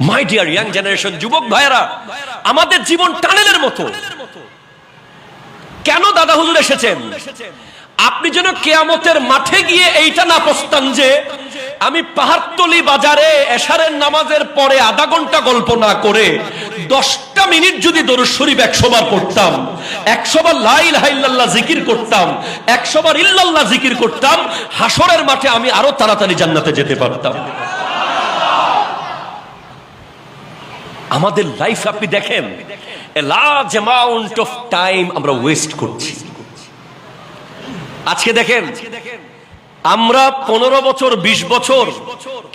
মাই dear young generation, যুবক ভাইয়েরা, আমাদের জীবন টানেলের মতো। কেন দাদা হুজুর এসেছেন? আপনি যেন কিয়ামতের মাঠে গিয়ে এইটা না পস্তান যে আমি পাহাড়তলি বাজারে এশারের নামাজের পরে আধা ঘন্টা গল্প না করে 10টা মিনিট যদি দরুদ শরীফ 100 বার পড়তাম, 100 বার লা ইলাহা ইল্লাল্লাহ জিকির করতাম, 100 বার ইল্লাল্লাহ জিকির করতাম, হাসরের মাঠে আমি আরো তাড়াতাড়ি জান্নাতে যেতে পারতাম। আমাদের লাইফ আপনি দেখেন, a large amount of time আমরা ওয়েস্ট করছি। আজকে দেখেন, আমরা 15 বছর, 20 বছর,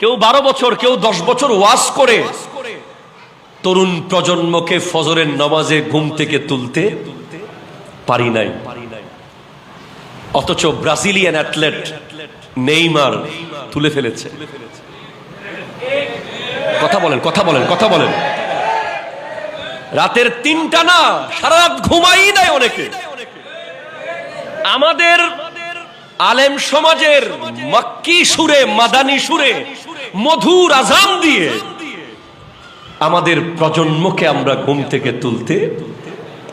কেউ 12 বছর, কেউ 10 বছর ওয়াজ করে তরুণ প্রজন্মকে ফজরের নামাজে ঘুম থেকে তুলতে পারি নাই। অথচ ব্রাজিলিয়ান অ্যাথলেট নেইমার তুলে ফেলেছে। কথা বলেন, কথা বলেন, কথা বলেন। রাতের 3টা না, সারা রাত ঘুমাই নাই অনেকে। আমাদের আলেম সমাজের মাক্কি সুরে, মাদানী সুরে, মধুর আজান দিয়ে আমাদের প্রজন্মকে আমরা ঘুম থেকে তুলতে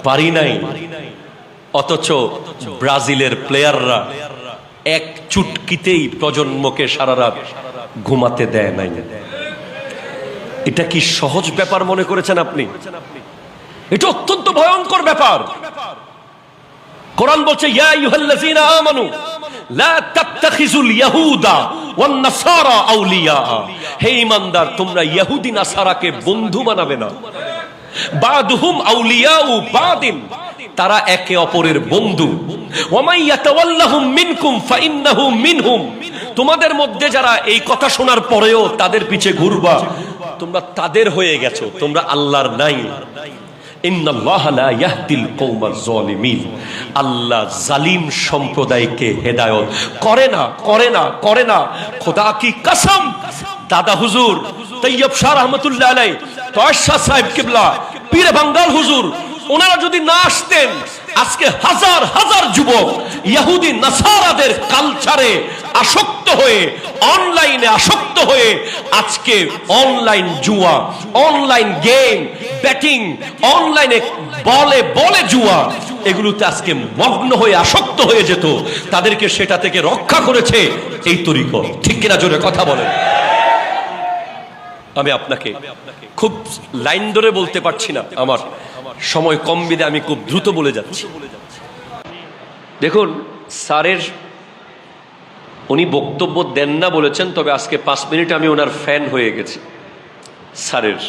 পারি নাই। অথচ ব্রাজিলের প্লেয়াররা এক চুটকিতেই প্রজন্মকে সারা রাত ঘুমাতে দেয় নাই। এটা কি সহজ ব্যাপার মনে করেছেন আপনি? এটা অত্যন্ত ভয়ঙ্কর ব্যাপার। কোরআন বলছে, ইয়া আইয়ুহাল্লাযীনা আমানু লা তাত্তাখিযুল ইয়াহুদা ওয়ান নাসারা আউলিয়া। হে ঈমানদার, তোমরা ইহুদি নাসারাকে বন্ধু বানাবে না। বাদুহুম আউলিয়াউ বাদিন, তারা একে অপরের বন্ধু। ওয়া মান ইয়াতাওয়াল্লাহুম মিনকুম ফাইন্নাহু মিনহুম, তোমাদের মধ্যে যারা এই কথা শোনার পরেও তাদের পিছে ঘুরবা, তোমরা তাদের হয়ে গেছো, তোমরা আল্লাহর নাই। ইন্নাল্লাহা লা ইয়াহদিল কওমাজ জালিমিন, আল্লাহ জালিম সম্প্রদায়কে হেদায়েত করে না, করে না, করে না। খোদা কি কসম, দাদা হুজুর তৈয়ব শাহ রহমাতুল্লাহ আলাইহি, তয়শা সাহেব কিবলা, পীর বাঙ্গাল হুজুর, ওনারা যদি না আসতেন, আজকে হাজার হাজার যুবক ইহুদি নাসারাদের কালচারে আসক্ত হয়ে, অনলাইনে আসক্ত হয়ে, আজকে অনলাইন জুয়া, অনলাইন গেম, ব্যাটিং, অনলাইনে বলে বলে জুয়া, এগুলোতে আজকে মগ্ন হয়ে আসক্ত হয়ে যেত। তাদেরকে সেটা থেকে রক্ষা করেছে এই তরিকত। ঠিক কিনা? জোরে কথা বলেন। আমি আপনাকে খুব লাইন ধরে বলতে পারছি না, আমার সময় কম বিধে আমি খুব দ্রুত বলে যাচ্ছি। দেখুন, স্যারের উনি বক্তব্য দেন না বলেছেন, তবে আজকে 5 মিনিট আমি ওনার ফ্যান হয়ে গেছি স্যারের।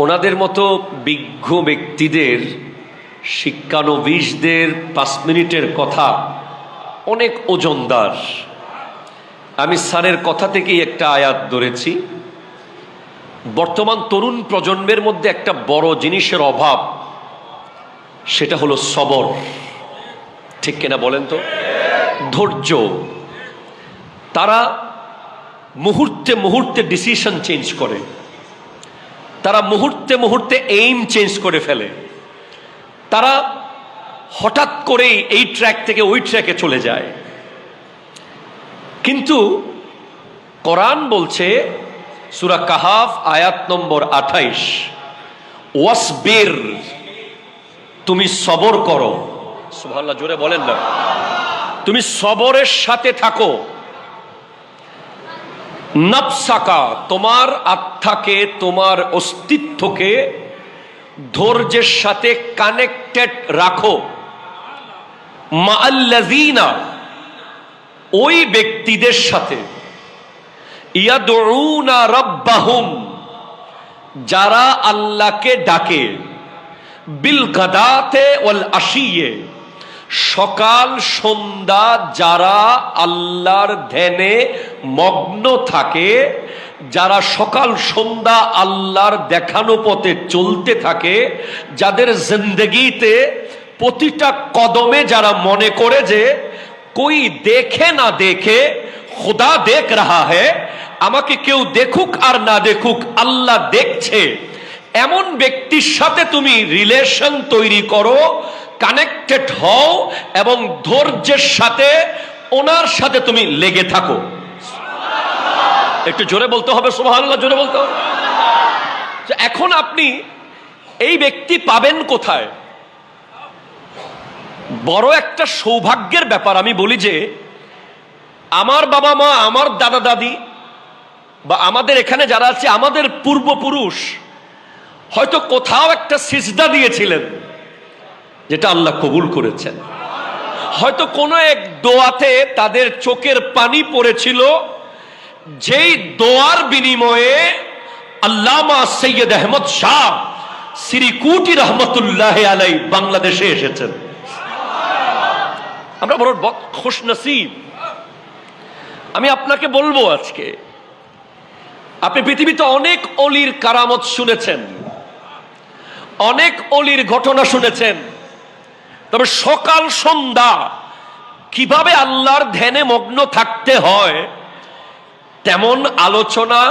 ওনাদের মতো বিজ্ঞ ব্যক্তিদের, শিক্ষানবিশদের 5 মিনিটের কথা অনেক ওজনদার। আমি স্যারের কথা থেকেই একটা আয়াত ধরেছি। বর্তমান তরুণ প্রজন্মের মধ্যে একটা বড় জিনিসের অভাব, সেটা হলো সবর। ঠিক কিনা বলেন তো? ধৈর্য। তারা মুহূর্তে মুহূর্তে ডিসিশন চেঞ্জ করে, তারা মুহূর্তে মুহূর্তে এইম চেঞ্জ করে ফেলে, তারা হঠাৎ করেই এই ট্র্যাক থেকে ওই ট্র্যাকে চলে যায়। কিন্তু কোরআন বলছে, সূরা কাহাফ আয়াত নম্বর 28, ওয়াসবির, তুমি সবর করো। সুবহানাল্লাহ, জোরে বলেন না। তুমি সবরের সাথে থাকো। নফসাকা, তোমার আত্মাকে, তোমার অস্তিত্বকে ধৈর্যের সাথে কানেক্টেড রাখো। মাআল্লাযীনা, ওই ব্যক্তিদের সাথে, ইয়াদউনা রাব্বাহুম, যারা আল্লাহকে ডাকে, বিল গাদাতে ওয়াল আশিয়ে, সকাল সন্ধ্যা যারা আল্লাহর ধ্যানে মগ্ন থাকে, যারা সকাল সন্ধ্যা আল্লাহর দেখানো পথে চলতে থাকে, যাদের জিন্দেগিতে প্রতিটা কদমে যারা মনে করে যে কোই দেখে না দেখে খোদা দেখ রাহা হ্যায়, আমাকে কেউ দেখুক আর না দেখুক আল্লাহ দেখছে, এমন ব্যক্তির সাথে তুমি রিলেশন তৈরি করো, কানেক্টেড হও, এবং ধৈর্যের সাথে ওনার সাথে তুমি লেগে থাকো। একটু জোরে বলতে হবে সুবহানাল্লাহ, জোরে বলতে হবে। এখন আপনি এই ব্যক্তি পাবেন কোথায়? বড় একটা সৌভাগ্যের ব্যাপার। আমি বলি যে আমার বাবা মা, আমার দাদা দাদি, বা আমাদের এখানে যারা আছে, আমাদের পূর্বপুরুষ হয়তো কোথাও একটা সিজদা দিয়েছিলেন যেটা আল্লাহ কবুল করেছেন। হয়তো কোনো এক দোয়াতে তাদের চোখের পানি পড়েছিল, যেই দোয়ার বিনিময়ে আল্লামা সৈয়দ আহমদ শাহ সিরিকুটি রহমতুল্লাহ আলাই বাংলাদেশে এসেছেন। আমরা বড় খুশনসিব। আমি আপনাকে বলবো, আজকে আপনি পৃথিবীতে অনেক অলির কারামত শুনেছেন, অনেক অলির ঘটনা শুনেছেন, তবে সকাল সন্ধ্যা কিভাবে আল্লাহর ধ্যানে মগ্ন থাকতে হয় তেমন আলোচনা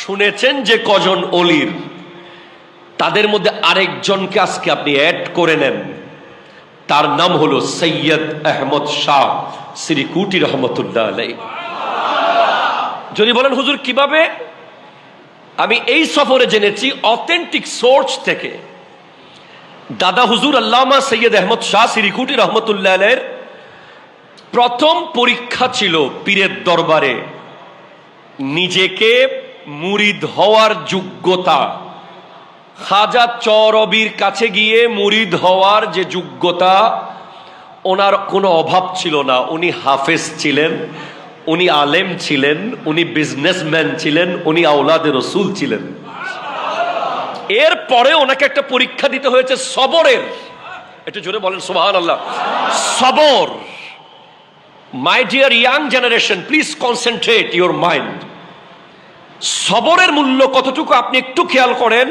শুনেছেন যে কজন অলির, তাদের মধ্যে আরেকজনকে আজকে আপনি অ্যাড করে নেন। তার নাম হলো সৈয়দ আহমদ শাহ সিরিকুটি রহমতুল্লাহ আলাইহি। যদি বলেন হুজুর কিভাবে, আমি এই সফরে জেনেছি অথেন্টিক সোর্স থেকে। দাদা হুজুর আল্লামা সৈয়দ আহমদ শাহ সিরিকুটি রহমতুল্লাহ আলাইহির প্রথম পরীক্ষা ছিল পীরের দরবারে নিজেকে মুরিদ হওয়ার যোগ্যতা। খাজা চরবির কাছে গিয়ে মুরিদ হওয়ার যে যোগ্যতা, ওনার কোনো অভাব ছিল না। উনি হাফেজ ছিলেন, উনি আলেম ছিলেন, উনি বিজনেসম্যান ছিলেন, উনি আওলাদে রসুল ছিলেন। এরপরে ওনাকে একটা পরীক্ষা দিতে হয়েছে সবরের। একটু জোরে বলেন সুবহানাল্লাহ। সবর। My dear young generation, please concentrate your mind. সবরের মূল্য কতটুকু আপনি একটু খেয়াল করেন।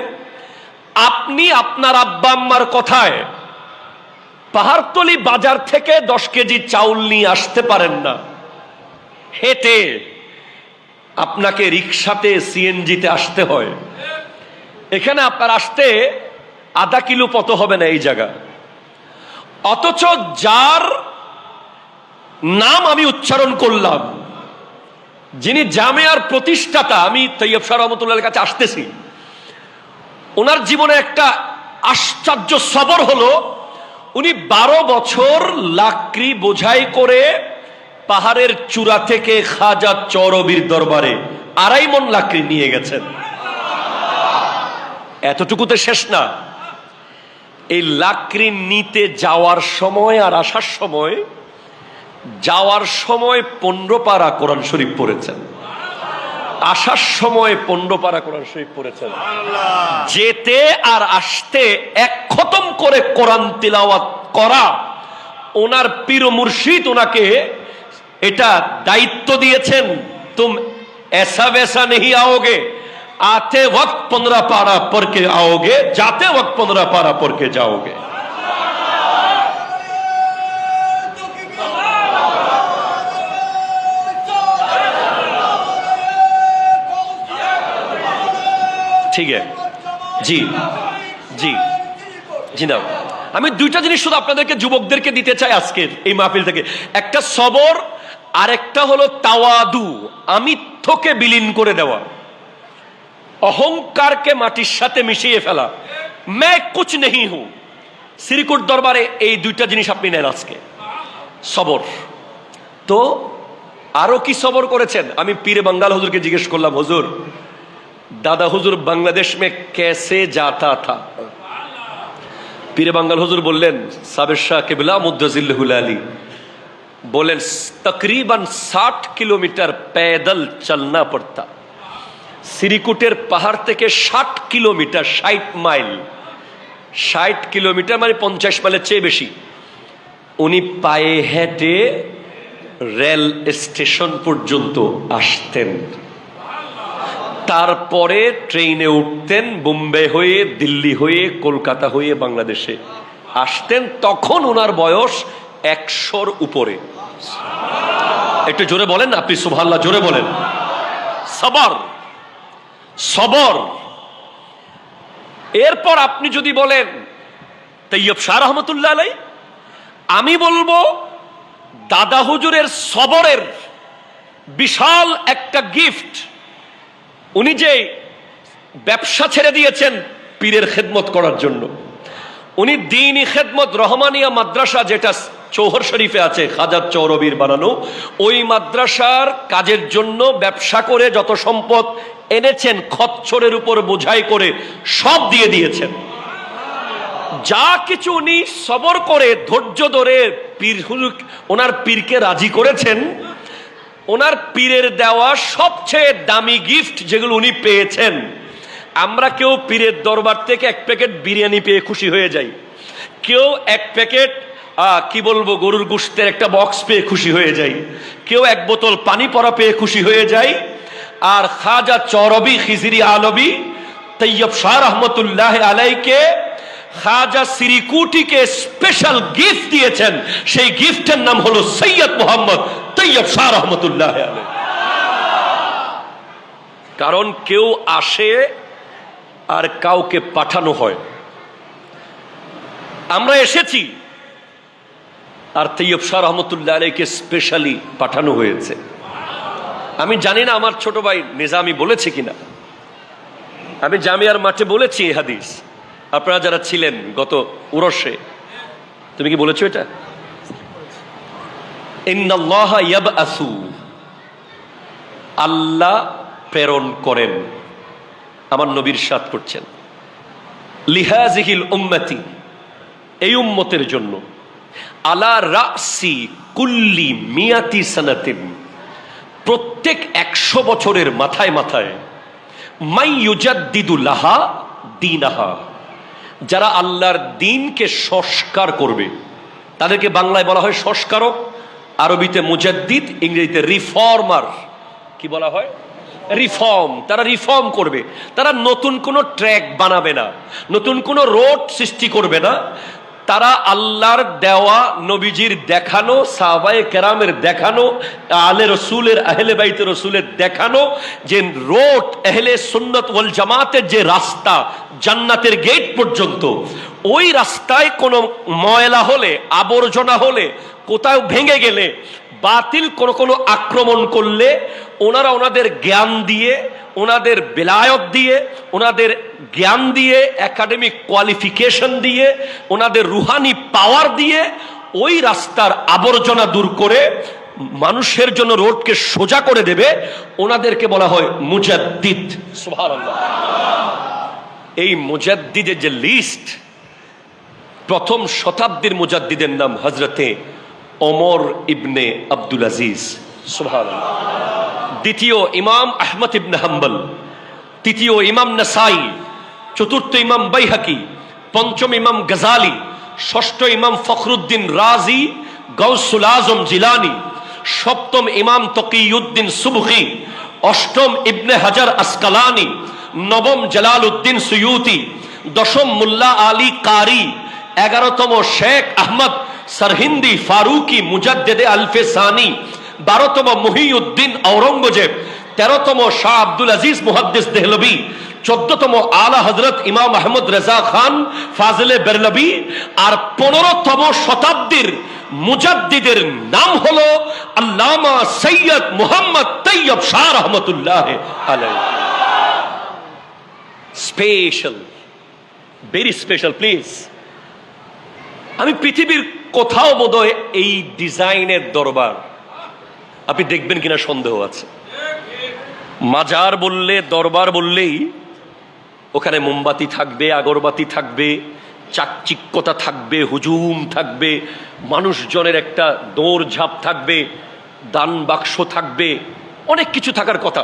আপনি আপনার আব্বা আম্মার কথায় পাহাড়তলি বাজার থেকে 10 কেজি চাউল নিয়ে আসতে পারেন না, হেঁটে আপনাকে রিক্সাতে সিএনজিতে আসতে হয়। এখানে আপনার আসতে আধা কিলো পথ হবে না এই জায়গা। অথচ যার নাম আমি উচ্চারণ করলাম, যিনি জামিয়ার প্রতিষ্ঠাতা, আমি তৈয়ব শাহ রহমতুল্লাহর কাছে আসতেছি, ওনার জীবনে একটা আশ্চর্য সবর হলো, উনি 12 বছর লাকড়ি বোঝাই করে পাহাড়ের চূড়া থেকে খাজা চরবির দরবারে 2.5 মণ লাকড়ি নিয়ে গেছেন। এতটুকুতে শেষ না, এই লাকড়ি নিতে যাওয়ার সময় আর আসার সময়, যাওয়ার সময় 15 পারা কোরআন শরীফ পড়েছেন, আসার সময় 15 পারা কোরআন শরীফ পড়েছেন। যেতে আর আসতে 1 খতম করে কোরআন তিলাওয়াত করা ওনার পীর মুর্শিদ ওনাকে এটা দায়িত্ব দিয়েছেন। তুম ऐसा वैसा नहीं आओगे, आते वक्त 15 पारा पढ़ के आओगे, जाते वक्त 15 पारा पढ़ के जाओगे। ঠিক আছে, জি জি জি না, আমি 2টা জিনিস শুধু আপনাদেরকে যুবকদেরকে দিতে চাই আজকের এই মাহফিল থেকে। একটা সবর, আর একটা হলো তাওয়াদু, আমিত্বকে বিলীন করে দেওয়া, অহংকারকে মাটির সাথে মিশিয়ে ফেলা। मैं कुछ नहीं हूं। সিরিকুট দরবারে এই 2টা জিনিস আপনি নেন আজকে। সবর। তো আরো কি সবর করেছেন? আমি পীরে বাঙ্গাল হুজুরকে জিজ্ঞেস করলাম, হুজুর दादा हुजूर बांग्लादेश में कैसे जाता था? पीरे बांगाल हुजूर बोलें साबिर शाह किबला मुद्दजिल्लहुल आली बोलें तकरीबन 60 किलोमीटर पैदल चलना पड़ता। सिरिकुटेर पहाड़ থেকে 60 किलोमीटर, 60 মাইল, 60 किलोमीटर মানে 50 মাইলের চেয়ে বেশি উনি পায়ে হেঁটে রেল স্টেশন পর্যন্ত আসতেন। তারপরে ট্রেনে উঠতেন, বোম্বে হয়ে, দিল্লি হয়ে, কলকাতা হয়ে বাংলাদেশে আসতেন। তখন ওনার বয়স 100-র উপরে। একটু জোরে বলেন আপনি সুবহানাল্লাহ, জোরে বলেন। সবর, সবর। এরপর আপনি যদি বলেন তৈয়ব শাহ রহমতুল্লাহ আলাইহি, আমি বলবো দাদা হুজুরের সবরের বিশাল একটা গিফট। উনি যে ব্যবসা ছেড়ে দিয়েছেন পীরের খেদমত করার জন্য। উনি দ্বীনি খেদমত রহমানিয়া মাদ্রাসা, যেটা চৌহর শরীফে আছে, খাজা চৌরবির বানানো, ওই মাদ্রাসার কাজের জন্য ব্যবসা করে যত সম্পদ এনেছেন খচ্চরের উপর বোঝাই করে সব দিয়ে দিয়েছেন। যা কিছু উনি সবর করে ধৈর্য ধরে ওনার পীরকে রাজি করেছেন, ওনার পীরের দেওয়া সবচেয়ে দামি গিফট যেগুলো উনি পেয়েছেন, আমরা কেউ পীরের দরবার থেকে এক প্যাকেট বিরিয়ানি পেয়ে খুশি হয়ে যাই, কেউ এক প্যাকেট কি বলবো গরুর গোশতের একটা বক্স পেয়ে খুশি হয়ে যাই, কেউ এক বোতল পানি পড়া পেয়ে খুশি হয়ে যায়। আর খাজা চৌরবি খিজরি আলবী তৈয়ব শাহ রহমতুল্লাহ আলাইকে খাজা সিরিকুটিকে স্পেশাল গিফট দিয়েছেন, সেই গিফটের নাম হলো সৈয়দ মোহাম্মদ তৈয়ব শাহ রহমতুল্লাহ আলাইহি। কারণ কেউ আসে আর কাউকে পাঠানো হয়। আমরা এসেছি আর তৈয়ব শাহ রহমতুল্লাহ আলাইহিকে স্পেশালি পাঠানো হয়েছে। আমি জানি না আমার ছোট ভাই নিজামি বলেছে কিনা, আমি জামিয়ার মাঠে বলেছি এই হাদিস, আপনারা যারা ছিলেন গত উরসে, তুমি কি বলেছো এটা? ইন্নাল্লাহা ইয়াবআসু, আল্লাহ প্রেরণ করেন, আমার নবীর ইরশাদ করছেন, লিহাযিহিল উম্মতি, এই উম্মতের জন্য, আলা রাসি কুল্লি মিয়াতি সানাতিন, প্রত্যেক 100 বছরের মাথায় মাথায়, মাই ইউজাদ্দিদু লাহা দীনাহা, যারা আল্লাহর দ্বীনকে সংস্কার করবে, তাদেরকে বাংলায় বলা হয় সংস্কারক, আরবিতে মুজাদ্দিদ, ইংরেজিতে রিফর্মার। কি বলা হয়? রিফর্ম। তারা রিফর্ম করবে, তারা নতুন কোনো ট্র্যাক বানাবে না, নতুন কোনো রোড সৃষ্টি করবে না, তারা আল্লাহর দেওয়া নবীজির দেখানো, সাহাবায়ে কেরামের দেখানো, আলে রসুলের আহলে বাইতে রসুলের দেখানো যে রোড, আহলে সুন্নাত ওয়াল জামাতের যে রাস্তা জান্নাতের গেট পর্যন্ত, ওই রাস্তায় কোনো ময়লা হলে, আবর্জনা হলে, কোথাও ভেঙে গেলে, বাতিল কোনো আক্রমণ করলে, ওনারা ওনাদের জ্ঞান দিয়ে, ওনাদের বেলায়ত দিয়ে, ওনাদের জ্ঞান দিয়ে, একাডেমিক কোয়ালিফিকেশন দিয়ে, ওনাদের রুহানি পাওয়ার দিয়ে ওই রাস্তার আবর্জনা দূর করে মানুষের জন্য রোডকে সোজা করে দেবে, ওনাদেরকে বলা হয় মুজাদ্দিদ। সুবহানাল্লাহ। এই মুজাদ্দিদের যে লিস্ট, প্রথম শতাব্দীর মুজাদ্দিদের নাম হযরতে ওমর ইবনে আব্দুল আজিজ। সুবহানাল্লাহ। দ্বিতীয় ইমাম আহমদ ইবনে হাম্বল, তৃতীয় ইমাম নাসাই, চতুর্থ ইমাম বাইহাকি, পঞ্চম ইমাম গজালি, ষষ্ঠ ইমাম ফখরুদ্দিন রাজি গৌসুল আজম জিলানি, সপ্তম ইমাম তকিউদ্দিন সুবকি, অষ্টম ইবনে হাজার আসকালানি, নবম জালালউদ্দিন সুয়ুতি, দশম মুল্লা আলী কারি, 11তম শেখ আহমদ সরহিন্দি ফারুকি মুজাদ্দেদে আলফে সানি, 12তম মুহিউদ্দিন ঔরঙ্গজেব, 13তম শাহ আব্দুল আজিজ মুহাদ্দিস দেহলভী, 14তম আলা হযরত ইমাম আহমদ রেজা খান ফাজলে বেরলভী, আর 15তম শতাব্দীর মুজাদ্দিদের নাম হলো আল্লামা সৈয়দ মুহাম্মদ তৈয়ব শাহ রহমতুল্লাহ আলাইহি। Special, very special. প্লিজ, আমি পৃথিবীর কোথাও বোধহয় এই ডিজাইনের দরবার আপনি দেখবেন কিনা সন্দেহ আছে। মাজার বললে, দরবার বললেই ওখানে মোমবাতি থাকবে, আগরবাতি থাকবে, চাকচিক্যতা থাকবে, হুজুম থাকবে, মানুষজনের একটা দৌড়ঝাঁপ থাকবে, দান বাক্স থাকবে, অনেক কিছু থাকার কথা।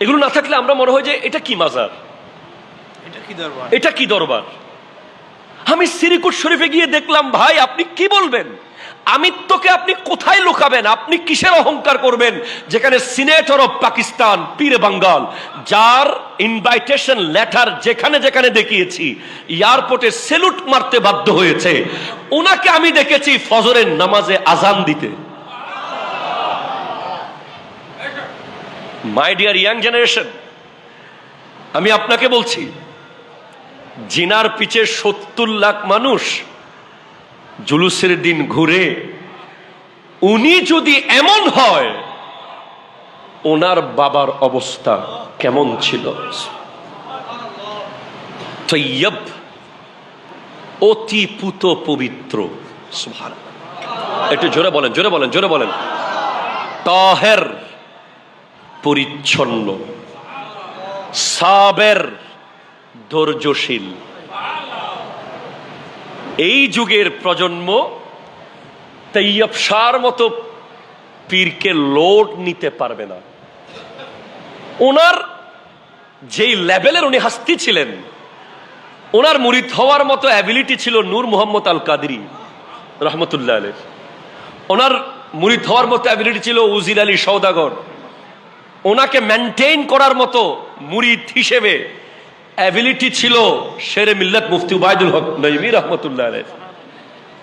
এগুলো না থাকলে আমরা মনে হয় যে এটা কি মাজার, এটা কি দরবার। আমি সিরিকুট শরীফে গিয়ে দেখলাম, ভাই আপনি কি বলবেন, আমিত্বকে আপনি কোথায় লুকাবেন, আপনি কিসের অহংকার করবেন, যেখানে সিনেটর অফ পাকিস্তান পীরে বাঙ্গাল, যার ইনভাইটেশন লেটার যেখানে যেখানে দেখিয়েছি এয়ারপোর্টে সেলুট মারতে বাধ্য হয়েছে, ওনাকে আমি দেখেছি ফজরের নামাজে আজান দিতে। মাই ডিয়ার ইয়াং জেনারেশন, আমি আপনাকে বলছি, জিনার পিছে 70 লাখ মানুষ জুলুসের দিন ঘুরে, উনি যদি এমন হয়, ওনার বাবার অবস্থা কেমন ছিল? তৈয়ব, অতি পুত পবিত্র। সুবহানাল্লাহ, একটু জোরে বলেন, জোরে বলেন, জোরে বলেন। তাহের, পরিচ্ছন্ন। সাবের, ধৈর্যশীল। এই যুগের প্রজন্ম তৈয়ব শাহর মতো পীরকে লোড নিতে পারবে না। ওনার যেই লেভেলের উনি হাস্তি ছিলেন, ওনার মুরিদ হওয়ার মতো অ্যাবিলিটি ছিল নূর মোহাম্মদ আল কাদরি রহমতুল্লাহ আলাইহ। ওনার মুরিদ হওয়ার মতো অ্যাবিলিটি ছিল উজির আলী সওদাগর। ওনাকে মেনটেইন করার মতো মুরিদ হিসেবে অ্যাবিলিটি ছিল শেরে মিল্লাত মুফতি উবাইদুল হক নঈমী রহমতুল্লাহ আলাইহ।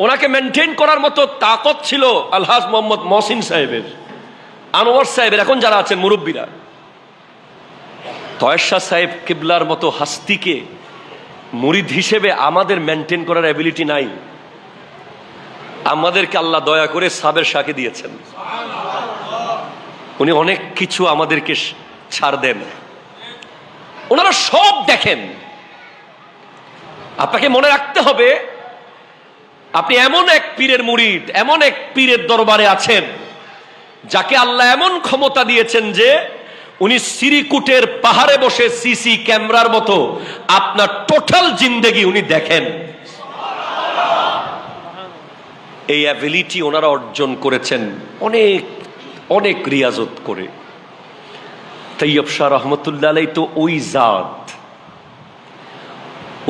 ওনাকে মেনটেইন করার মতো তাকত ছিল আলহাজ মোহাম্মদ মহসিন সাহেবের, আনোয়ার সাহেবের, এখন যারা আছেন মুরব্বীরা। তয়েশা সাহেব কিবলার মতো হাস্তিকে মুরিদ হিসেবে আমাদের মেনটেন করার অ্যাবিলিটি নাই। আমাদেরকে আল্লাহ দয়া করে সাবের শাহকে দিয়েছেন। উনি অনেক কিছু আমাদেরকে ছাড় দেন। ওনারা সব দেখেন। আপনাকে মনে রাখতে হবে, আপনি এমন এক পীরের মুরিদ, এমন এক পীরের দরবারে আছেন যাকে আল্লাহ এমন ক্ষমতা দিয়েছেন যে উনি সিরিকুটের পাহাড়ে বসে সিসি ক্যামেরার মতো আপনার টোটাল জিন্দেগি উনি দেখেন। এই অ্যাবিলিটি ওনারা অর্জন করেছেন অনেক অনেক রিয়াজত করে। তৈয়ব শাহ রহমতুল্লাহ আলাইহি তো ওই জাত।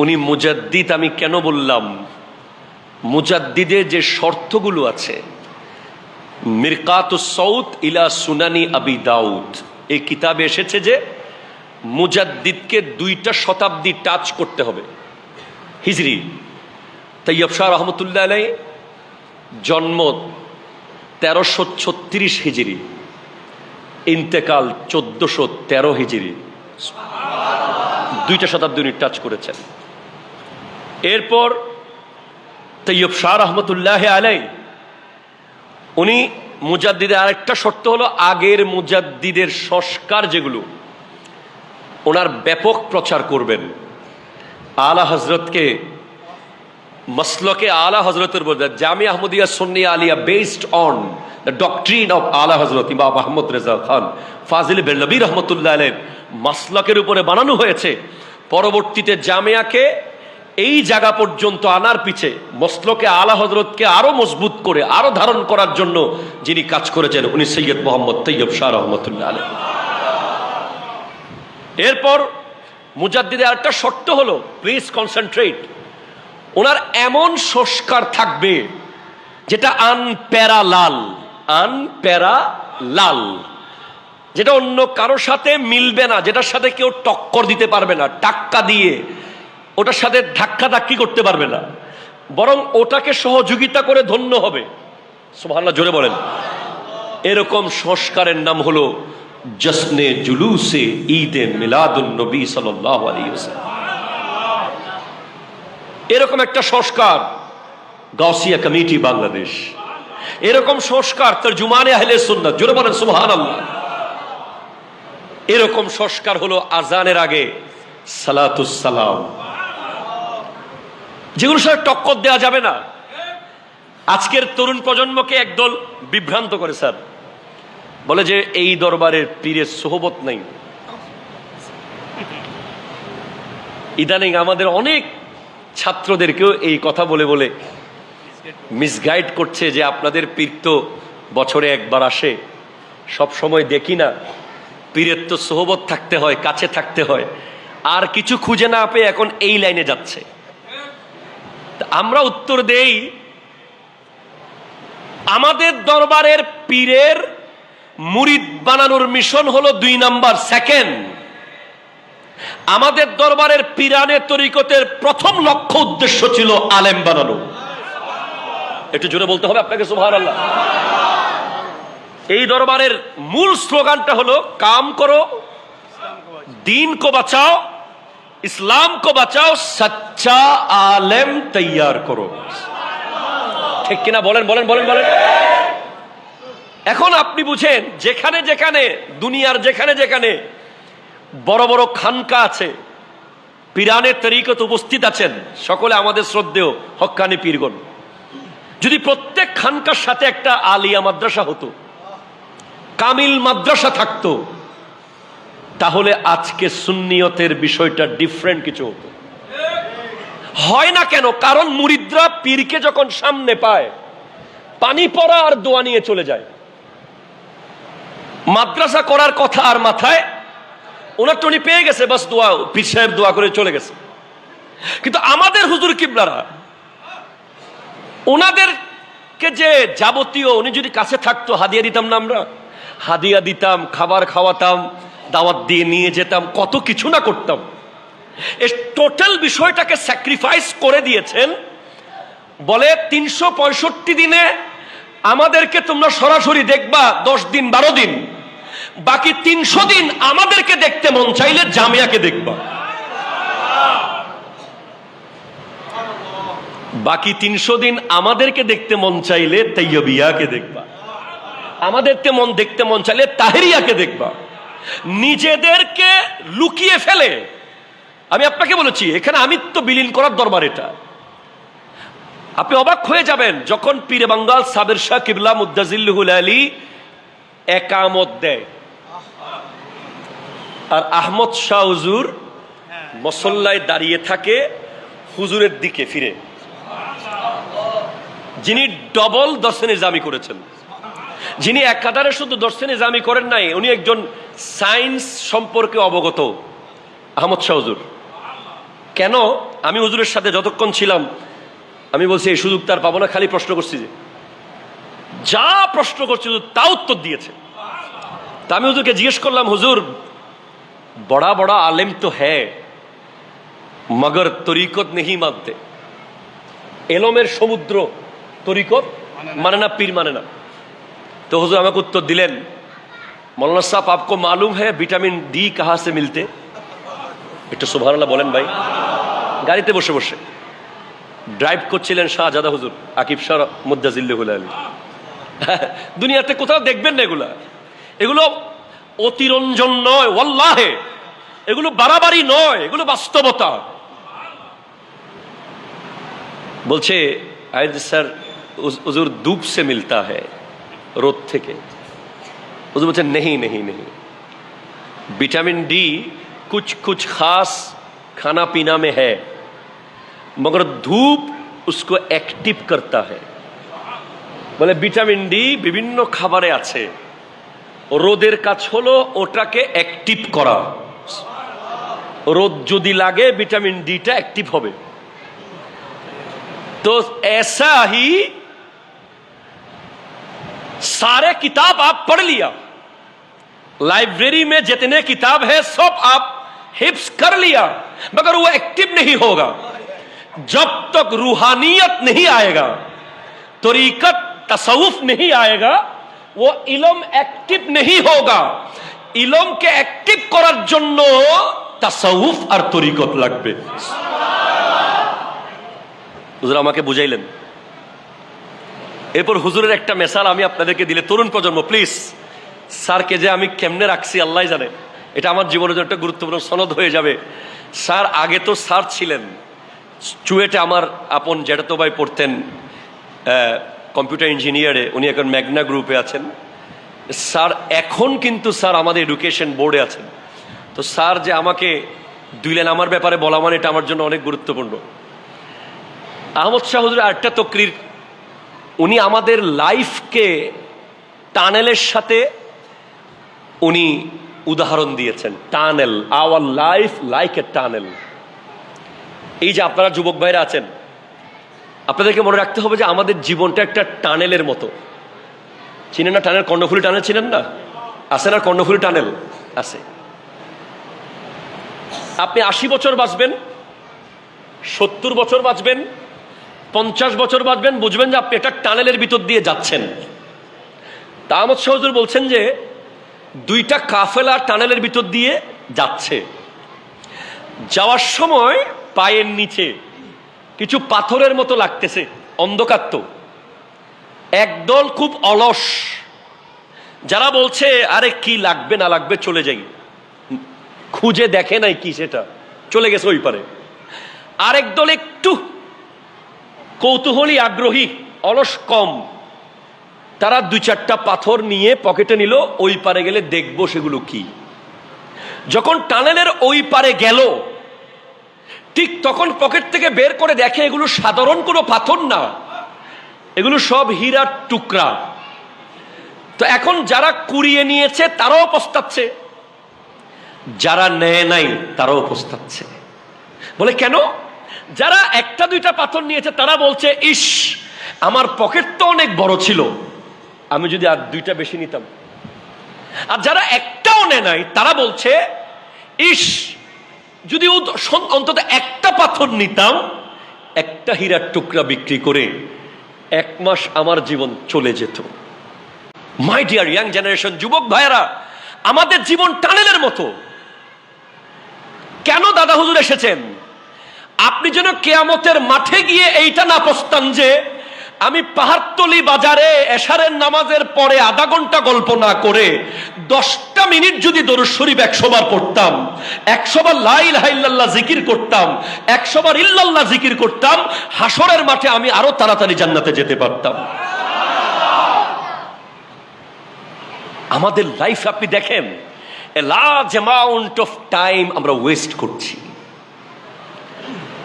উনি মুজাদ্দিদ। আমি কেন বললাম মুজাদ্দিদের যে শর্তগুলো আছে, মিরকাতুস সৌত ইলা সুনানি আবি দাউদ, এই কিতাবে এসেছে যে মুজাদ্দিদকে 2টা শতাব্দী টাচ করতে হবে হিজরি। তৈয়ব শাহ রহমতুল্লাহ আলাইহি জন্ম 1336 হিজরি, ইন্তেকাল 1413 হিজরি। 2টা শতাব্দী উনি টাচ করেছেন। এরপর তৈয়ব শাহ রহমতুল্লাহ আলাইহি উনি মুজাদ্দিদের আরেকটা শর্ত হলো আগের মুজাদ্দিদের সংস্কার যেগুলো ওনার ব্যাপক প্রচার করবেন। আলা হজরতকে মসলকে আলা হজরতের বলবেন। Jamia Ahmadiya Sunniya Aliya based on the doctrine of Ala Hazrat ইমাম আহমদ রেজা খান ফাজিল বেরলভী রহমতুল্লাহ আলাইহির মাসলাকের উপরে বানানো হয়েছে। পরবর্তীতে জামিয়াকে এই জায়গা পর্যন্ত আনার পিছে মসলকে আলা হজরতকে আরো মজবুত করে আরো ধারণ করার জন্য যিনি কাজ করেছেন উনি সৈয়দ মোহাম্মদ তৈয়ব শাহ রহমতুল্লাহ আলাইহি। এরপর মুজাদ্দিদের আরেকটা শর্ত হলো, প্লিজ কনসেন্ট্রেট, ওনার এমন সংস্কার থাকবে যেটা আনপ্যারালাল, আনপ্যারালাল, যেটা অন্য কারোর সাথে মিলবে না, যেটার সাথে কেউ টক্কর দিতে পারবে না, টাক্কা দিয়ে ওটার সাথে ধাক্কা ধাক্কি করতে পারবে না, বরং ওটাকে সহযোগিতা করে ধন্য হবে। সুবহানাল্লাহ, জোরে বলেন। এরকম সংস্কারের নাম হলো জশ্নে জুলুসে ঈদে মিলাদুন নবী সাল্লাল্লাহু আলাইহি ওয়াসাল্লাম। এরকম একটা সংস্কার গাউসিয়া কমিটি বাংলাদেশ, এরকম সংস্কার তরজুমানে আহলে সুন্নাত, জোরে বলেন সুবহানাল্লাহ। এরকম সংস্কার হলো আজানের আগে সালাতুস সালাম, যেগুলোর সাথে টক্কর দেওয়া যাবে না। আজকের তরুণ প্রজন্মকে একদল বিভ্রান্ত করে স্যার, বলে যে এই দরবারের পীরের সোহবত নাই। ইদানিং আমাদের অনেক ছাত্রদেরকেও এই কথা বলে বলে মিসগাইড করছে যে আপনাদের পীর তো বছরে একবার আসে, সব সময় দেখি না, পীরের তো সোহবত থাকতে হয়, কাছে থাকতে হয়, আর কিছু খুঁজে না পেয়ে এখন এই লাইনে যাচ্ছে। আমরা উত্তর দেই, আমাদের দরবারের পীরের মুরিদ বানানোর মিশন হলো 2 নাম্বার। সেকেন্ড, আমাদের দরবারের পীরানে তরিকতের প্রথম লক্ষ্য উদ্দেশ্য ছিল আলেম বানানো। একটু জোরে বলতে হবে আপনাকে সুবহানাল্লাহ। এই দরবারের মূল স্লোগানটা হলো কাম করো, दीन को बचाओ, इस्लाम को बचाओ, सच्चा आलेम तैयार करो। ঠিক কিনা বলেন বলেন বলেন বলেন। এখন আপনি বুঝেন, যেখানে যেখানে দুনিয়ার যেখানে যেখানে বড় বড় খানকা আছে, পীরানের তরিকত উপস্থিত আছেন সকলে আমাদের শ্রদ্ধেয় হক্কানি পীরগণ। যদি প্রত্যেক খানকার সাথে একটা আলিয়া মাদ্রাসা হতো, কামিল মাদ্রাসা থাকতো, তাহলে আজকে সুন্নিয়তের বিষয়টা ডিফারেন্ট কিছু হতো। হয় না কেন? কারণ মুরিদরা পীরকে যখন সামনে পায় পানি পড়া আর দোয়া নিয়ে চলে যায়। মাদ্রাসা করার কথা আর মাথায় ওনার টনি পেয়ে গেছে, বাস দোয়া, পীর সাহেব দোয়া করে চলে গেছে। কিন্তু আমাদের হুজুর কিবলারা ওনাদেরকে যে যাবতীয়, উনি যদি কাছে থাকতো হাদিয়া দিতাম না আমরা? হাদিয়া দিতাম, খাবার খাওয়াতাম, দাওয়াত দিয়ে নিয়ে যেতাম, কত কিছু না করতাম। এই টোটাল বিষয়টাকে স্যাক্রিফাইস করে দিয়েছেন। বলে 365 দিনে আমাদেরকে তোমরা সরাসরি দেখবা 10 দিন 12 দিন, বাকি 300 দিন আমাদেরকে দেখতে মন চাইলে জামিয়াকে দেখবা। বাকি 300 দিন আমাদেরকে দেখতে মন চাইলে তাইয়্যিবিয়াকে দেখবা। আমাদেরকে দেখতে মন চাইলে তাহেরিয়াকে দেখবা। নিজেদেরকে লুকিয়ে ফেলে, আমি আপনাকে বলেছি এখানে আমিত্ব বিলীন করার দরবার এটা। আপনি অবাক হয়ে যাবেন যখন পীরে বাঙ্গাল সাবের শাহ কিবলা মুদ্দাজিল্লুহুল আলী একামত দেয় আর আহমদ শাহ হুজুর মুসল্লায় দাঁড়িয়ে থাকে হুজুরের দিকে ফিরে, যিনি ডবল দর্শনে জামি করেছেন, যিনি একাধারে শুধু দর্শনে জামি করেন নাই, উনি একজন সায়েন্স সম্পর্কে অবগত আহমদ শাহ হুজুর। কেন? আমি হুজুরের সাথে যতক্ষণ ছিলাম আমি বলছি এই সুযোগ তার পাবো না, খালি প্রশ্ন করছি, যে যা প্রশ্ন করছি তা উত্তর দিয়েছে। তা আমি হুজুরকে জিজ্ঞেস করলাম, হুজুর বড়া বড়া আলেম তো হ্যাঁ মগর তরিকত নেহি মানতে, এলমের সমুদ্র তরিকত মানে না, পীর মানে না। তো হুজুর আমাকে উত্তর দিলেন, মৌলানা সাহেব আপকো মালুম হ্যাঁ ভিটামিন ডি কাহা সে মিলতে? একটু সুবহানাল্লাহ বলেন ভাই। গাড়িতে বসে বসে ড্রাইভ করছিলেন শাহজাদা হুজুর আকিব শাহ মুদ্দাজিল্লুহুল আলী। দুনিয়াতে কোথাও দেখবেন না এগুলা, এগুলো অতিরঞ্জন নয়, ওয়াল্লাহে এগুলো বাড়াবাড়ি নয়, এগুলো বাস্তবতা। বলছে স্যার হুজুর ধূপ সে মিলতা হ্যায়, রোদ থেকে। হুজুর বলছে নেহি নেহি নেহি, विटामिन डी कुछ कुछ खास खाना पीना में है मगर धूप उसको एक्टिव करता है। বলে ভিটামিন ডি বিভিন্ন খাবারে আছে, রোদের কাজ হলো ওটাকে অ্যাক্টিভ করা। রোদ যদি লাগে ভিটামিন ডিটা অ্যাক্টিভ হবে। तो ऐसा ही सारे किताब आप पढ़ लिया, लाइब्रेरी में जितने किताब है सब आप हिफ्ज कर लिया, मगर वो एक्टिव नहीं होगा जब तक रूहानियत नहीं आएगा, तरीकत तसव्वुफ नहीं आएगा, वो इल्म एक्टिव नहीं होगा। इल्म के एक्टिव करार जन्नो तसव्वुफ और तरीकत लागबे। হুজুর আমাকে বুঝাইলেন। এরপর হুজুরের একটা মেসাল আমি আপনাদেরকে দিলে, তরুণ প্রজন্ম প্লিজ, স্যারকে যে আমি কেমনে রাখছি আল্লাহ জানে, এটা আমার জীবনের একটা গুরুত্বপূর্ণ সনদ হয়ে যাবে। স্যার আগে তো স্যার ছিলেন চুয়েটে, আমার আপন জ্যাঠাতো ভাই পড়তেন কম্পিউটার ইঞ্জিনিয়ারে, উনি এখন ম্যাগনা গ্রুপে আছেন। স্যার এখন কিন্তু স্যার আমাদের এডুকেশন বোর্ডে আছেন। তো স্যার যে আমাকে দিলেন আমার ব্যাপারে বলা, মানে এটা আমার জন্য অনেক গুরুত্বপূর্ণ। আহমদ শাহ হুজুরের আরেকটা তকরির, উনি আমাদের লাইফকে টানেলের সাথে উনি উদাহরণ দিয়েছেন। Tunnel, our life like a tunnel. এই যে আপনারা যুবক ভাইরা আছেন, আপনাদেরকে মনে রাখতে হবে যে আমাদের জীবনটা একটা টানেলের মতো। চিনেন না টানেল? কর্ণফুলী টানেল চিনেন না? আছে না কর্ণফুলী টানেল? আছে। আপনি 80 বছর বাঁচবেন, 70 বছর বাঁচবেন, 50 বছর বাঁচবেন, বুঝবেন যে আপনি একটা টানেলের ভিতর দিয়ে যাচ্ছেন। তা আহমদ শাহ হুজুর বলছেন যে দুইটা কাফেলা টানেলের ভিতর দিয়ে যাচ্ছে, যাওয়ার সময় পায়ের নিচে কিছু পাথরের মতো লাগতেছে, অন্ধকার তো। একদল খুব অলস, যারা বলছে আরে কি লাগবে না লাগবে চলে যাই, খুঁজে দেখে নাই কি সেটা, চলে গেছে ওই পারে। আরেক দল একটু কৌতূহলী, আগ্রহী, অলস কম, তারা 2-4টা পাথর নিয়ে পকেটে নিল, ওই পারে গেলে দেখবো সেগুলো কি। যখন টানেলের ওই পারে গেল, ঠিক তখন পকেট থেকে বের করে দেখে এগুলো সাধারণ কোনো পাথর না, এগুলো সব হীরার টুকরা। তো এখন যারা কুড়িয়ে নিয়েছে তারাও পস্তাচ্ছে, যারা নেয় নাই তারাও পস্তাচ্ছে। বলে কেন? যারা 1-2টা পাথর নিয়েছে তারা বলছে, ইস আমার পকেট তো অনেক বড় ছিল, আমি যদি আর 2টা বেশি নিতাম। আর যারা একটাও নেয় নাই তারা বলছে, ইস যদি অন্তত 1টা পাথর নিতাম, 1টা হীরার টুকরা বিক্রি করে 1 মাস আমার জীবন চলে যেত। মাই ডিয়ার ইয়াং জেনারেশন, যুবক ভাইয়েরা, আমাদের জীবন টানেলের মতো। কেন দাদা হুজুর এসেছেন? আপনি যেন কিয়ামতের মাঠে গিয়ে এইটা না পস্তান যে আমি পাহাড়তলি বাজারে এশারের নামাজের পরে আধা ঘন্টা গল্প না করে 10টা মিনিট যদি দরুদ শরীফ 100 বার পড়তাম, 100 বার লা ইলাহা ইল্লাল্লাহ জিকির করতাম, 100 বার ইল্লাল্লাহ জিকির করতাম, হাসরের মাঠে আমি আরো তাড়াতাড়ি জান্নাতে যেতে পারতাম। আমাদের লাইফ আপনি দেখেন, a large amount of time আমরা ওয়েস্ট করছি।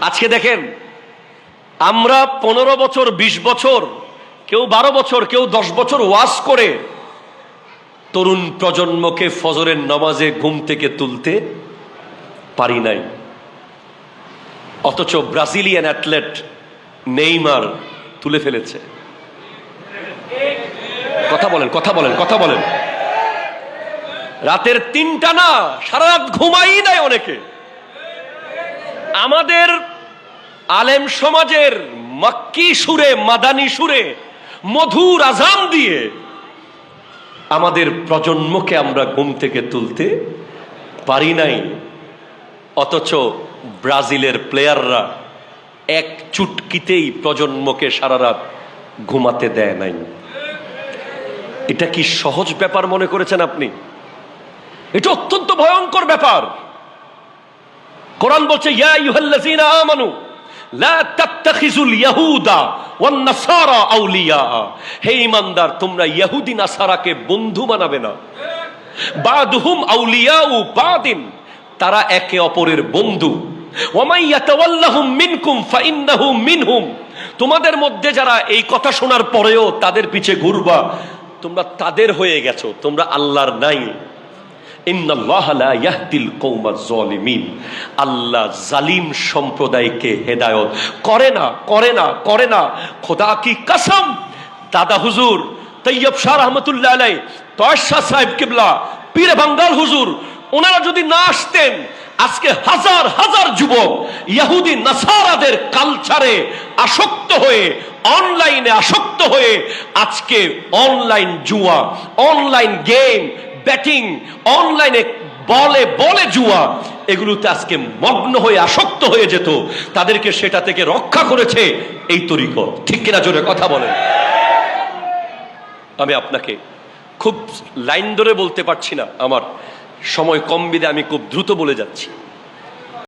আজকে দেখেন, আমরা 15 বছর, 20 বছর, কেউ 12 বছর, কেউ 10 বছর ওয়াজ করে তরুণ প্রজন্মকে ফজরের নামাজে ঘুম থেকে তুলতে পারি নাই। অথচ ব্রাজিলিয়ান অ্যাথলেট নেইমার তুলে ফেলেছে। কথা বলেন, কথা বলেন, কথা বলেন। রাতের 3টা না, সারা রাত ঘুমাই নাই অনেকে। আমাদের আলেম সমাজের মক্কি সুরে, মাদানী সুরে, মধুর আজান দিয়ে আমাদের প্রজন্মকে আমরা ঘুম থেকে তুলতে পারি নাই। অথচ ব্রাজিলের প্লেয়াররা 1 চুটকিতেই প্রজন্মকে সারা রাত ঘুমাতে দেয় নাই। এটা কি সহজ ব্যাপার মনে করেছেন আপনি? এটা অত্যন্ত ভয়ঙ্কর ব্যাপার। কোরআন বলছে, ইয়া আইয়ুহাল্লাযীনা আমানু লা তাত্তাখিযুল ইয়াহুদা ওয়ান নাসারা আউলিয়া। হে ঈমানদার, তোমরা ইহুদি নাসারাকে বন্ধু বানাবে না। বাদুহুম আউলিয়াউ বাদিন, তারা একে অপরের বন্ধু। ওয়া মান ইয়াতাওয়াল্লাহুম মিনকুম ফাইন্নাহু মিনহুম, তোমাদের মধ্যে যারা এই কথা শোনার পরেও তাদের পিছে ঘুরবা, তোমরা তাদের হয়ে গেছো, তোমরা আল্লাহর নাই। ইন্নাল্লাহা লা ইয়াহদিল কওমাজ জালিমিন, আল্লাহ জালিম সম্প্রদায়কে হেদায়েত করে না, করে না, করে না। খোদা কি কসম, দাদা হুজুর তৈয়ব শাহ রহমতুল্লাহ আলাইহি, তয়শা সাহেব কিবলা, পীরে বাঙ্গাল হুজুর, ওনারা যদি না আসতেন, আজকে হাজার হাজার যুবক ইহুদি নাসারাদের কালচারে আসক্ত হয়ে, অনলাইনে আসক্ত হয়ে, আজকে অনলাইন জুয়া, অনলাইন গেম, ব্যাটিং, অনলাইনে বলে বলে জুয়া, এগুলোতে আজকে মগ্ন হয়ে আসক্ত হয়ে যেত। তাদেরকে সেটা থেকে রক্ষা করেছে এই তরিকত। ঠিক কিনা? জোরে কথা বলেন। আমি আপনাকে খুব লাইন ধরে বলতে পারছি না, আমার সময় কম বিধে আমি খুব দ্রুত বলে যাচ্ছি।